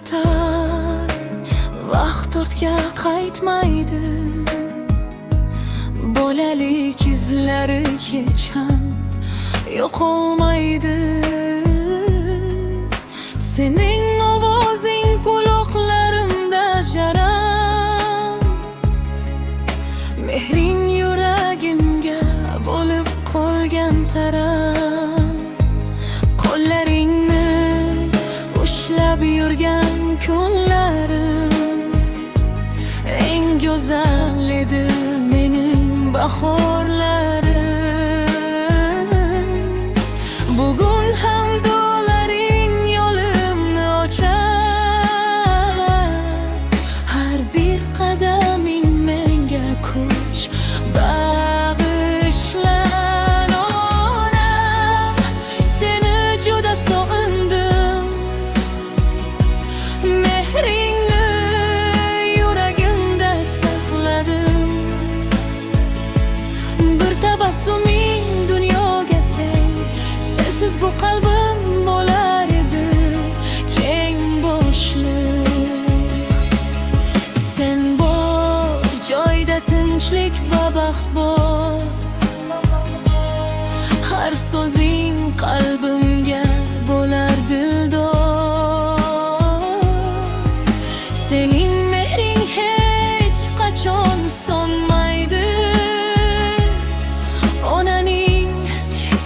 o'tar, vaqt ortga qaytmaydi. Bolalik izlari hech ham yo'qolmaydi. Sening ovozing quloqlarimda jaram, mehring yuragimga bo'lib qolgan taram. Qo'llaringni ushlab yurgan kunlarim eng go'zal edi mening bahorlarim. Bugun ham duolaring yo'limni ochar, har bir qadaming menga kuch bag'ishlar. Onam, seni juda sog'indim, mehringni yuragimda saqladim. Bir tabassuming dunyoga teng, sensiz bu qalbim bo'lar edi keng boshliq. Sen bor joyda tinchlik va baxt bor, har so'zing qalbimga bo'lar dildor. Sening mehring hech qachon so'nmaydi, onaning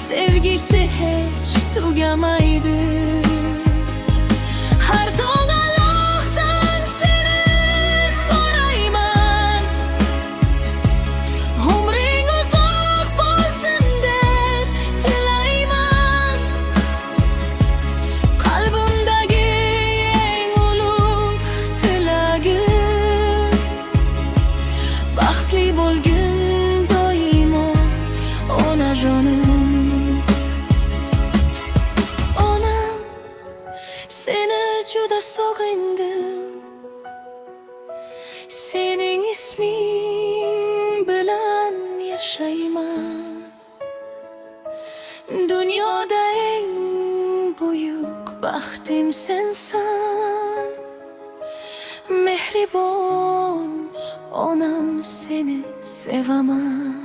sevgisi hech tugamaydi. Har tong Allohdan seni so'rayman, umring uzoq bo'lsin deb tilayman. Qalbimdagi eng ulug' tilagim, baxtli bo'lgin doimo onajonim. Onam, seni juda sog'indim, sening isming bilan yashayman. Dunyoda eng buyuk baxtim sensan, mehribon onam, seni sevaman.